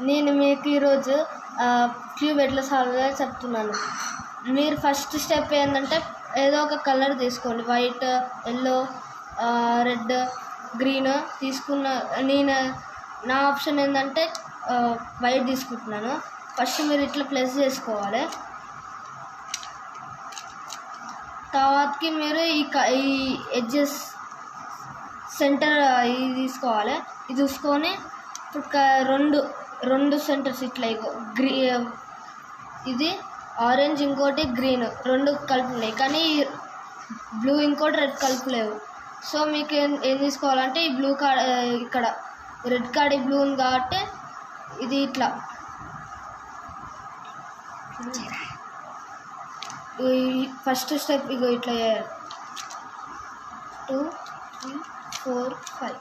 నేను మీకు ఈరోజు క్యూబ్ ఎట్లా సాల్వ్ చేయాలో చెప్తున్నాను. మీరు ఫస్ట్ స్టెప్ ఏంటంటే ఏదో ఒక కలర్ తీసుకోండి. వైట్, ఎల్లో, రెడ్, గ్రీన్ తీసుకున్న. నా ఆప్షన్ ఏంటంటే వైట్ తీసుకుంటున్నాను. ఫస్ట్ మీరు ఇట్లా ప్లస్ చేసుకోవాలి. తర్వాతకి మీరు ఈ ఎడ్జెస్ సెంటర్ ఇది తీసుకోవాలి. ఇది చూసుకొని ఇప్పుడు రెండు సెంటర్స్ ఇట్లా ఇది ఆరెంజ్ ఇంకోటి గ్రీన్ రెండు కలుపున్నాయి, కానీ బ్లూ ఇంకోటి రెడ్ కలుపులేవు. సో మీకు ఏం తీసుకోవాలంటే ఈ బ్లూ కార్డ్ ఇక్కడ రెడ్ కార్డ్ బ్లూ ఉంది కాబట్టి ఇది ఇట్లా ఫస్ట్ స్టెప్ ఇట్లా 2, 3, 4, 5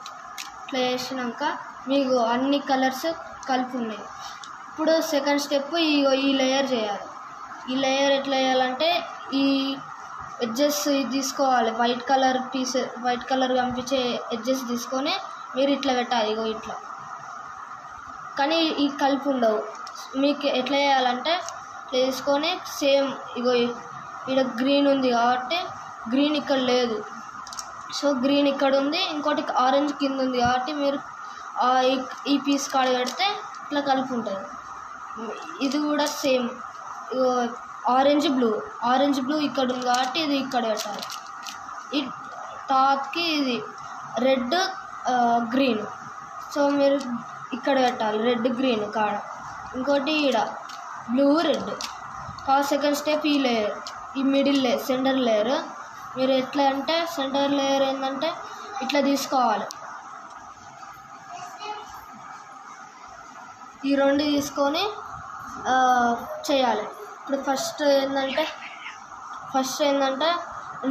ఇట్లా చేసినాక మీకు అన్ని కలర్స్ కలిపి ఉన్నాయి. ఇప్పుడు సెకండ్ స్టెప్ ఈ లేయర్ చేయాలి. ఈ లేయర్ ఎట్లా చేయాలంటే ఈ ఎడ్జెస్ తీసుకోవాలి. వైట్ కలర్ కనిపించే ఎడ్జెస్ తీసుకొని మీరు ఇట్లా పెట్టాలి. ఇట్లా, కానీ ఈ కలిపి ఉండవు. మీకు ఎట్లా చేయాలంటే ఇట్లా తీసుకొని సేమ్ ఇక్కడ గ్రీన్ ఉంది కాబట్టి గ్రీన్ ఇక్కడ లేదు, సో గ్రీన్ ఇక్కడ ఉంది, ఇంకోటి ఆరెంజ్ కింద ఉంది కాబట్టి మీరు ఈ పీస్ కాడ పెడితే ఇట్లా కలిపి ఉంటుంది. ఇది కూడా సేమ్ ఆరెంజ్ బ్లూ ఇక్కడ ఉంది కాబట్టి ఇది ఇక్కడ పెట్టాలి. ఈ టాప్కి ఇది రెడ్ గ్రీన్, సో మీరు ఇక్కడ పెట్టాలి రెడ్ గ్రీన్ కాడ. ఇంకోటి ఇక్కడ బ్లూ రెడ్. సెకండ్ స్టెప్ ఈ లేయర్, ఈ మిడిల్ లేయర్, సెంటర్ లేయర్ మీరు ఎట్లా అంటే సెంటర్ లేయర్ ఏంటంటే ఇట్లా తీసుకోవాలి. ఈ రెండు తీసుకొని చేయాలి. ఇప్పుడు ఫస్ట్ ఏంటంటే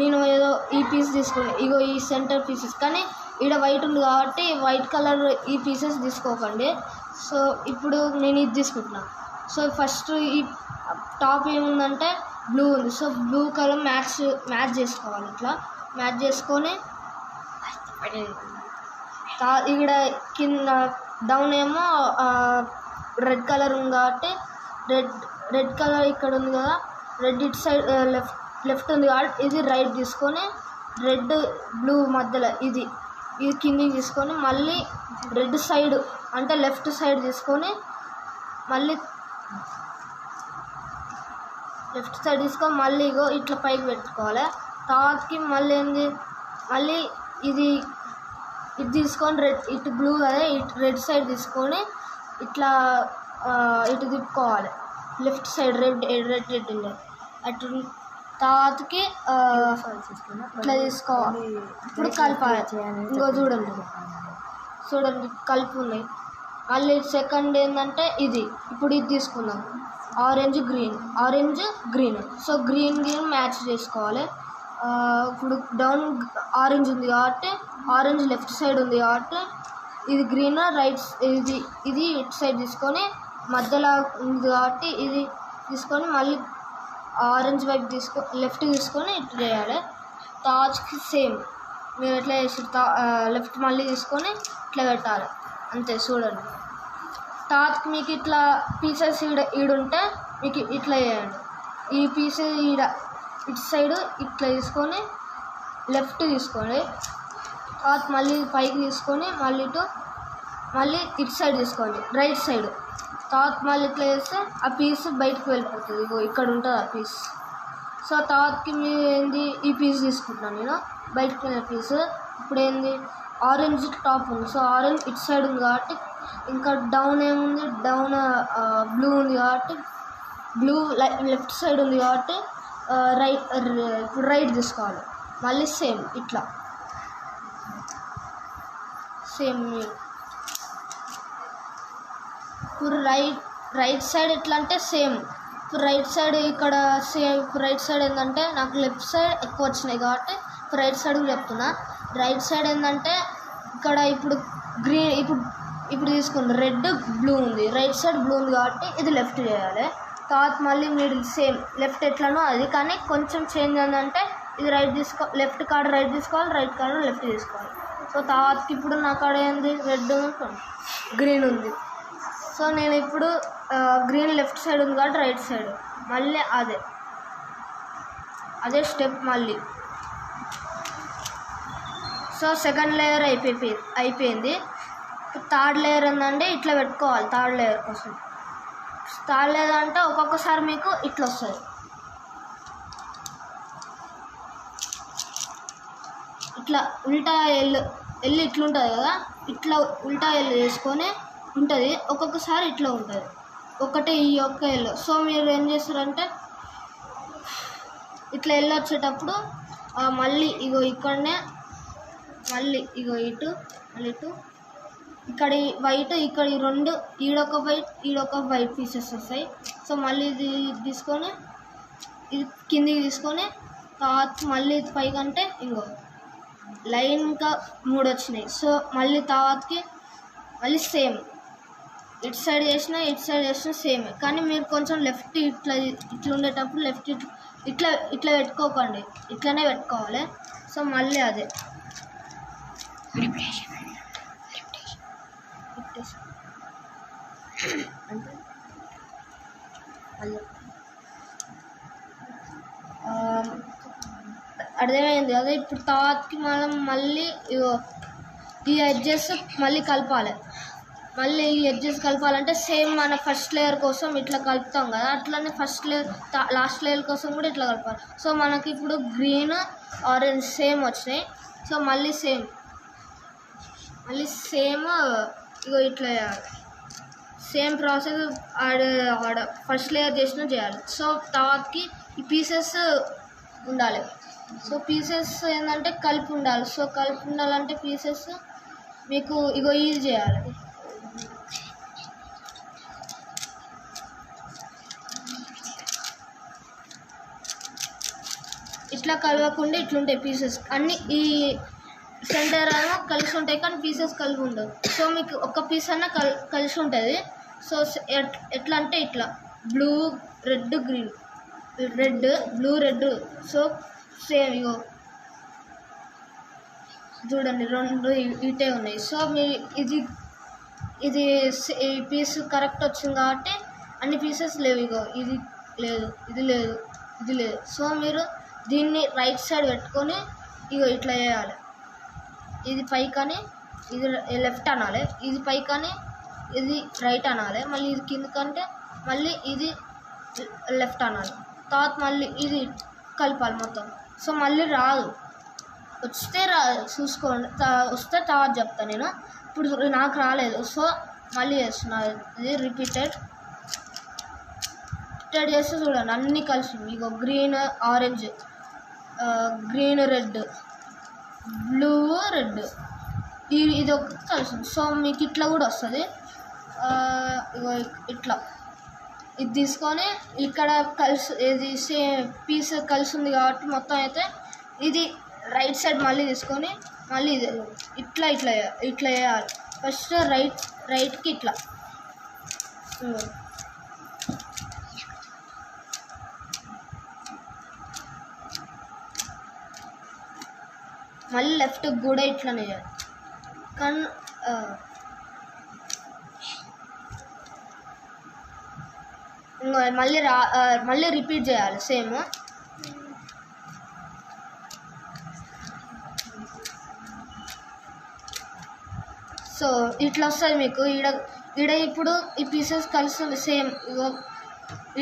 నేను ఏదో ఈ పీస్ తీసుకుని ఈ సెంటర్ పీసెస్, కానీ ఇక్కడ వైట్ ఉంది కాబట్టి వైట్ కలర్ ఈ పీసెస్ తీసుకోకండి. సో ఇప్పుడు నేను ఇది తీసుకుంటున్నాను. సో ఫస్ట్ ఈ టాప్ ఏముందంటే బ్లూ ఉంది, సో బ్లూ కలర్ మ్యాచ్ చేసుకోవాలి. ఇట్లా మ్యాచ్ చేసుకొని ఇక్కడ కింద డౌన్ ఏమో రెడ్ కలర్ ఉంది కాబట్టి రెడ్ కలర్ ఇక్కడ ఉంది కదా, రెడ్ ఇటు సైడ్ లెఫ్ట్ ఉంది కాబట్టి ఇది రైట్ తీసుకొని రెడ్ బ్లూ మధ్యలో ఇది కిందికి తీసుకొని మళ్ళీ రెడ్ సైడ్ అంటే లెఫ్ట్ సైడ్ తీసుకొని మళ్ళీ మళ్ళీ ఇట్లా పైకి పెట్టుకోవాలి. తర్వాతకి మళ్ళీ ఇది తీసుకొని ఇటు బ్లూ కదా, ఇటు రెడ్ సైడ్ తీసుకొని ఇట్లా ఇటు తిప్పుకోవాలి. లెఫ్ట్ సైడ్ రెడ్ ఉండే అటు. తర్వాతకి ఇట్లా తీసుకోవాలి. ఇప్పుడు కలపాలి. చూడండి కలిపి ఉన్నాయి. మళ్ళీ సెకండ్ ఏంటంటే ఇప్పుడు ఇది తీసుకుందాం, orange green. So green match చేసుకోవాలి. ఇప్పుడు డౌన్ ఆరెంజ్ ఉంది కాబట్టి ఆరెంజ్ లెఫ్ట్ సైడ్ ఉంది కాబట్టి ఇది గ్రీన్ ఇది ఇటు సైడ్ తీసుకొని మధ్యలో ఉంది కాబట్టి ఇది తీసుకొని మళ్ళీ ఆరెంజ్ వైపు లెఫ్ట్ తీసుకొని ఇటు చేయాలి. టాచ్కి సేమ్ మీరు ఎట్లా చేసి లెఫ్ట్ మళ్ళీ తీసుకొని ఇట్లా పెట్టాలి. అంతే. చూడండి, టాచ్కి మీకు ఇట్లా పీసెస్ ఈడుంటే మీకు ఇట్లా చేయండి. ఈ పీస్ ఇటు సైడ్ ఇట్లా తీసుకొని లెఫ్ట్ తీసుకోండి. తర్వాత మళ్ళీ పైకి తీసుకొని మళ్ళీ ఇటు సైడ్ తీసుకోండి రైట్ సైడ్. తర్వాత మళ్ళీ ఇట్లా చేస్తే ఆ పీస్ బయటకు వెళ్ళిపోతుంది. ఇక్కడ ఉంటుంది ఆ పీస్. సో తర్వాతకి మీరు ఈ పీస్ తీసుకుంటున్నాను నేను, బయటకు వెళ్ళే పీస్. ఇప్పుడు ఆరెంజ్ టాప్ ఉంది, సో ఆరెంజ్ ఇటు సైడ్ ఉంది కాబట్టి ఇంకా డౌన్ ఏముంది, డౌన్ బ్లూ ఉంది కాబట్టి బ్లూ లెఫ్ట్ సైడ్ ఉంది కాబట్టి ఇప్పుడు రైట్ తీసుకోవాలి. మళ్ళీ సేమ్ ఇట్లా ఇప్పుడు రైట్ సైడ్ ఎట్లా అంటే సేమ్. ఇప్పుడు రైట్ సైడ్ ఇక్కడ రైట్ సైడ్ ఏంటంటే నాకు లెఫ్ట్ సైడ్ ఎక్కువ వచ్చినాయి కాబట్టి ఇప్పుడు రైట్ సైడ్ చెప్తున్నా. రైట్ సైడ్ ఏంటంటే ఇక్కడ ఇప్పుడు గ్రీన్ ఇప్పుడు తీసుకోండి, రెడ్ బ్లూ ఉంది, రైట్ సైడ్ బ్లూ ఉంది కాబట్టి ఇది లెఫ్ట్ చేయాలి. తర్వాత మళ్ళీ మిడిల్ సేమ్ లెఫ్ట్ ఎట్లనో అది, కానీ కొంచెం చేంజ్ ఏంటంటే ఇది లెఫ్ట్ కాడ రైట్ తీసుకోవాలి, రైట్ కాడ లెఫ్ట్ తీసుకోవాలి. సో తర్వాతకి ఇప్పుడు నా కాడ రెడ్ గ్రీన్ ఉంది. సో నేను ఇప్పుడు గ్రీన్ లెఫ్ట్ సైడ్ ఉంది కాబట్టి రైట్ సైడ్ మళ్ళీ అదే స్టెప్ మళ్ళీ. సో సెకండ్ లేయర్ అయిపోయింది. థర్డ్ లేయర్ ఏంటంటే ఇట్లా పెట్టుకోవాలి. థర్డ్ లేయర్ కోసం థర్డ్ లేయర్ అంటే ఒక్కొక్కసారి మీకు ఇట్లా వస్తుంది. ఇట్లా ఉల్టా ఎల్లు ఇట్లుంటుంది కదా, ఇట్లా ఉల్టా ఎల్లు వేసుకొని ఉంటుంది. ఒక్కొక్కసారి ఇట్లా ఉంటుంది, ఒకటే ఈ ఒక్క ఎల్లు. సో మీరు ఏం చేస్తారంటే ఇట్లా ఎల్లు వచ్చేటప్పుడు మళ్ళీ ఇగో ఇక్కడనే మళ్ళీ ఇగో ఇటు మళ్ళీ ఇటు ఇక్కడ వైట్ ఇక్కడ ఈ రెండు ఈడొక వైట్ పీసెస్ వస్తాయి. సో మళ్ళీ ఇది తీసుకొని ఇది కిందికి తీసుకొని తర్వాత మళ్ళీ ఇది పైకంటే ఇంకో లైన్ ఇంకా 3 వచ్చినాయి. సో మళ్ళీ తర్వాతకి మళ్ళీ సేమ్ ఇటు సైడ్ చేసిన సేమ్. కానీ మీరు కొంచెం లెఫ్ట్ ఇట్లా ఉండేటప్పుడు లెఫ్ట్ ఇట్లా పెట్టుకోకండి, ఇట్లనే పెట్టుకోవాలి. సో మళ్ళీ అదే అంటే అర్థమైంది అదే. ఇప్పుడు తర్వాతకి మనం మళ్ళీ ఈ ఎడ్జెస్ మళ్ళీ కలపాలి. మళ్ళీ ఈ ఎడ్జెస్ కలపాలంటే సేమ్ మన ఫస్ట్ లేయర్ కోసం ఇట్లా కలుపుతాం కదా, అట్లనే ఫస్ట్ లేయర్ లాస్ట్ లేయర్ కోసం కూడా ఇట్లా కలపాలి. సో మనకి ఇప్పుడు గ్రీన్ ఆరెంజ్ సేమ్ వచ్చినాయి. సో మళ్ళీ సేమ్ ఇగో ఇట్లా చేయాలి. సేమ్ ప్రాసెస్ ఆడ ఫస్ట్ లేయర్ చేయాలి. సో తర్వాతకి ఈ పీసెస్ ఉండాలి. సో పీసెస్ ఏంటంటే కలిపి ఉండాలి. సో కలిపి ఉండాలంటే పీసెస్ మీకు ఇగో ఇది చేయాలి. ఇట్లా కలవకుండా ఇట్లుంటాయి పీసెస్ అన్నీ. ఈ సెంటర్ ఏమో కలిసి ఉంటాయి కానీ పీసెస్ కలిసి ఉండవు. సో మీకు ఒక పీస్ అన్నా కలిసి ఉంటుంది. సో ఎట్లా అంటే ఇట్లా blue red green, blue red. So same ఇగో చూడండి 2 ఇటే ఉన్నాయి. సో మీ ఇది ఈ పీస్ కరెక్ట్ వచ్చింది కాబట్టి అన్ని పీసెస్ లేవు. ఇగో ఇది లేదు. సో మీరు దీన్ని రైట్ సైడ్ పెట్టుకొని ఇగో ఇట్లా చేయాలి. ఇది పైకని ఇది లెఫ్ట్ అనాలి, ఇది పైకని ఇది రైట్ అనాలి, మళ్ళీ ఇది కిందకంటే మళ్ళీ ఇది లెఫ్ట్ అనాలి. తర్వాత మళ్ళీ ఇది కలపాలి మొత్తం. సో మళ్ళీ వస్తే చూసుకోండి, వస్తే తర్వాత చెప్తాను నేను. ఇప్పుడు నాకు రాలేదు సో మళ్ళీ చేస్తున్నా. ఇది రిపీటెడ్ చేస్తే చూడండి అన్నీ కలిసి మీకు green orange, green red, blue red ఇది ఒక కలిసి. సో మీకు ఇట్లా కూడా వస్తుంది. ఇట్లా ఇది తీసుకొని ఇక్కడ కలిసి ఇది పీస్ కలిసి ఉంది కాబట్టి మొత్తం అయితే ఇది రైట్ సైడ్ మళ్ళీ తీసుకొని మళ్ళీ ఇది ఇట్లా చేయాలి. ఫస్ట్ రైట్కి ఇట్లా మళ్ళీ లెఫ్ట్కి కూడా ఇట్లనే చేయాలి. కానీ మళ్ళీ రిపీట్ చేయాలి సేమ్. సో ఇట్లా వస్తుంది మీకు ఈడ ఇప్పుడు ఈ పీసెస్ కలుస్తుంది సేమ్.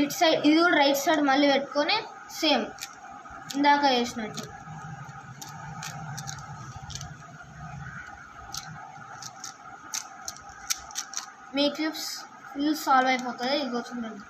ఇటు సైడ్ ఇది కూడా రైట్ సైడ్ మళ్ళీ పెట్టుకొని సేమ్ ఇందాక వేసినట్టు. మీ క్లిప్స్ ఫుల్ సాల్వ్ అయిపోతుంది. ఇది చూడండి.